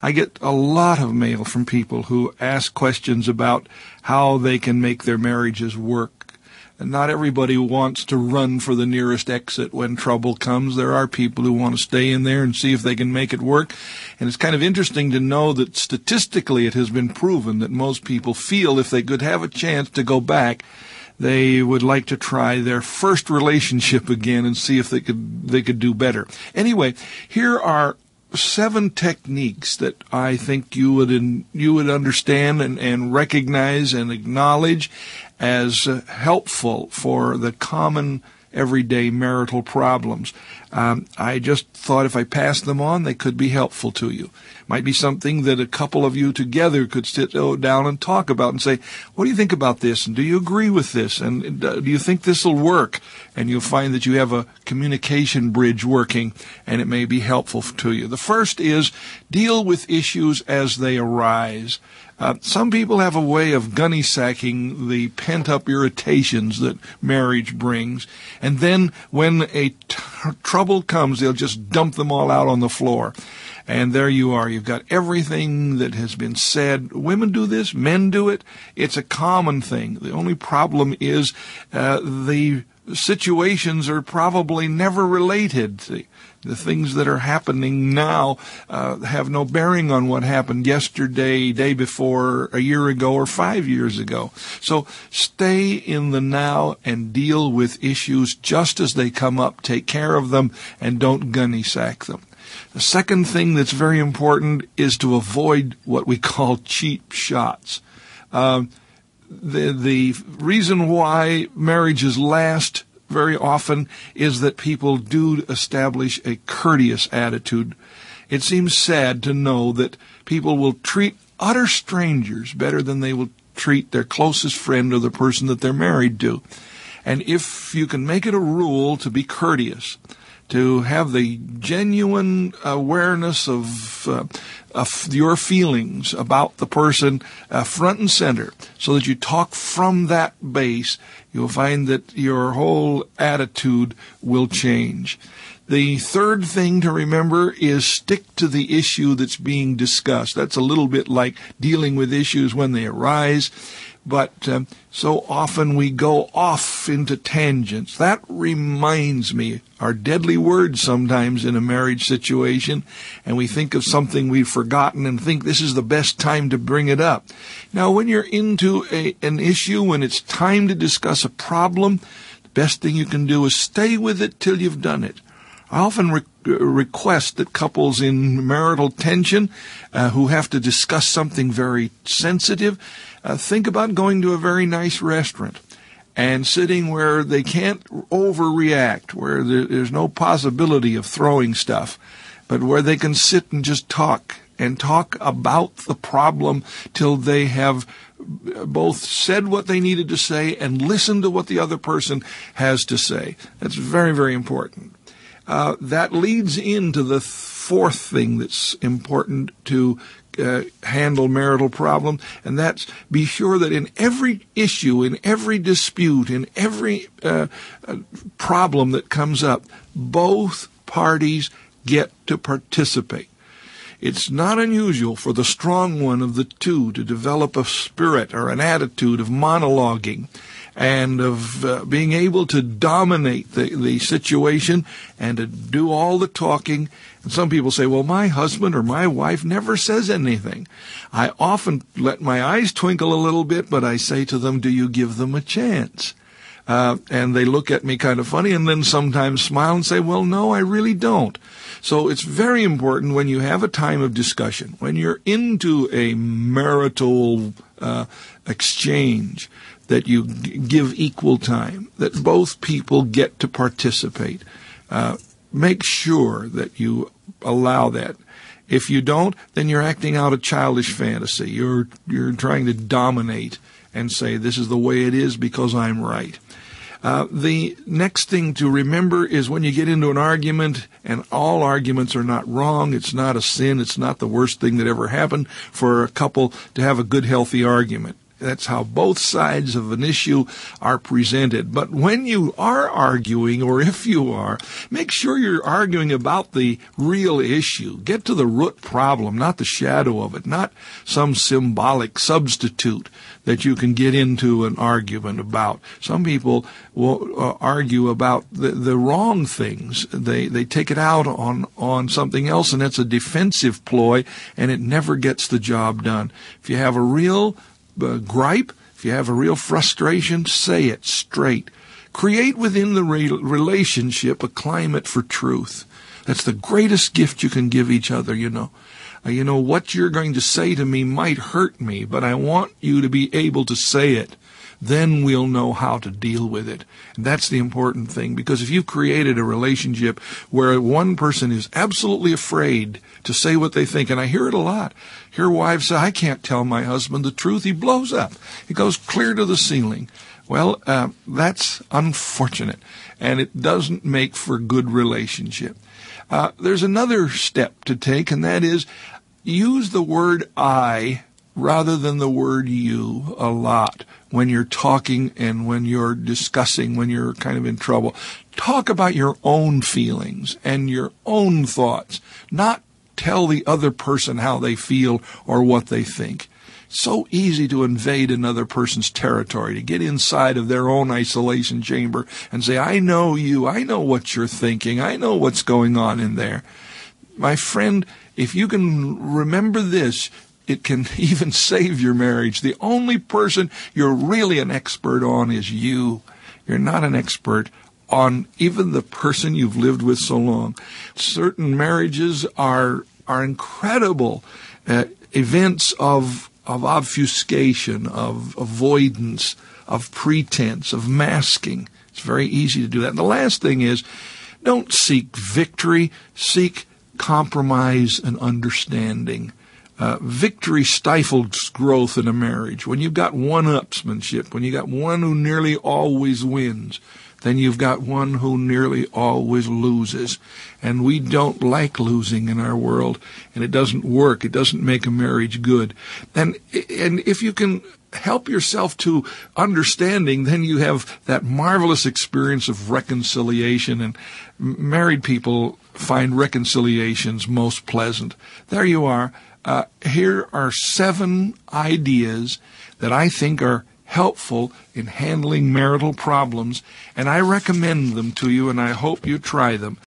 I get a lot of mail from people who ask questions about how they can make their marriages work. And not everybody wants to run for the nearest exit when trouble comes. There are people who want to stay in there and see if they can make it work. And it's kind of interesting to know that statistically it has been proven that most people feel if they could have a chance to go back, they would like to try their first relationship again and see if they could do better. Anyway, here are 7 techniques that I think you would understand and recognize and acknowledge as helpful for the common everyday marital problems. I just thought if I passed them on, they could be helpful to you. Might be something that a couple of you together could sit down and talk about and say, what do you think about this? And do you agree with this? And do you think this will work? And you'll find that you have a communication bridge working, and it may be helpful to you. The first is deal with issues as they arise. Some people have a way of gunny-sacking the pent-up irritations that marriage brings, and then when trouble comes, they'll just dump them all out on the floor. And there you are. You've got everything that has been said. Women do this. Men do it. It's a common thing. The only problem is the situations are probably never related. The things that are happening now have no bearing on what happened yesterday, day before, a year ago, or 5 years ago. So stay in the now and deal with issues just as they come up. Take care of them and don't gunny sack them. The second thing that's very important is to avoid what we call cheap shots. The reason why marriages last very often is that people do establish a courteous attitude. It seems sad to know that people will treat utter strangers better than they will treat their closest friend or the person that they're married to. And if you can make it a rule to be courteous, to have the genuine awareness of your feelings about the person front and center, so that you talk from that base, you'll find that your whole attitude will change. The third thing to remember is stick to the issue that's being discussed. That's a little bit like dealing with issues when they arise. But so often we go off into tangents. That reminds me, our deadly words sometimes in a marriage situation, and we think of something we've forgotten and think this is the best time to bring it up. Now, when you're into an issue, when it's time to discuss a problem, the best thing you can do is stay with it till you've done it. I often request that couples in marital tension who have to discuss something very sensitive think about going to a very nice restaurant and sitting where they can't overreact, where there's no possibility of throwing stuff, but where they can sit and just talk about the problem till they have both said what they needed to say and listened to what the other person has to say. That's very, very important. That leads into the fourth thing that's important to handle marital problem, and that's be sure that in every issue, in every dispute, in every problem that comes up, both parties get to participate. It's not unusual for the strong one of the two to develop a spirit or an attitude of monologuing and of being able to dominate the situation and to do all the talking. And some people say, well, my husband or my wife never says anything. I often let my eyes twinkle a little bit, but I say to them, do you give them a chance? And they look at me kind of funny and then sometimes smile and say, well, no, I really don't. So it's very important when you have a time of discussion, when you're into a marital exchange, that you give equal time, that both people get to participate. Make sure that you allow that. If you don't, then you're acting out a childish fantasy. You're trying to dominate and say, this is the way it is because I'm right. The next thing to remember is when you get into an argument, and all arguments are not wrong, it's not a sin, it's not the worst thing that ever happened for a couple to have a good, healthy argument. That's how both sides of an issue are presented. But when you are arguing, or if you are, make sure you're arguing about the real issue. Get to the root problem, not the shadow of it, not some symbolic substitute that you can get into an argument about. Some people will argue about the wrong things. They take it out on something else, and it's a defensive ploy, and it never gets the job done. If you have a real gripe, if you have a real frustration, say it straight. Create within the relationship a climate for truth. That's the greatest gift you can give each other, what you're going to say to me might hurt me, but I want you to be able to say it. Then we'll know how to deal with it. And that's the important thing, because if you've created a relationship where one person is absolutely afraid to say what they think, and I hear it a lot, hear wives say, I can't tell my husband the truth. He blows up. He goes clear to the ceiling. Well, that's unfortunate, and it doesn't make for good relationship. There's another step to take, and that is use the word I rather than the word you a lot when you're talking and when you're discussing, when you're kind of in trouble. Talk about your own feelings and your own thoughts, not tell the other person how they feel or what they think. It's so easy to invade another person's territory, to get inside of their own isolation chamber and say, I know you, I know what you're thinking, I know what's going on in there. My friend, if you can remember this, it can even save your marriage. The only person you're really an expert on is you. You're not an expert on even the person you've lived with so long. Certain marriages are incredible events of obfuscation, of avoidance, of pretense, of masking. It's very easy to do that. And the last thing is, don't seek victory, seek compromise and understanding. Victory stifles growth in a marriage. When you've got one-upsmanship, when you've got one who nearly always wins, then you've got one who nearly always loses. And we don't like losing in our world, and it doesn't work. It doesn't make a marriage good. And if you can help yourself to understanding, then you have that marvelous experience of reconciliation, and married people find reconciliations most pleasant. There you are. Here are 7 ideas that I think are helpful in handling marital problems, and I recommend them to you, and I hope you try them.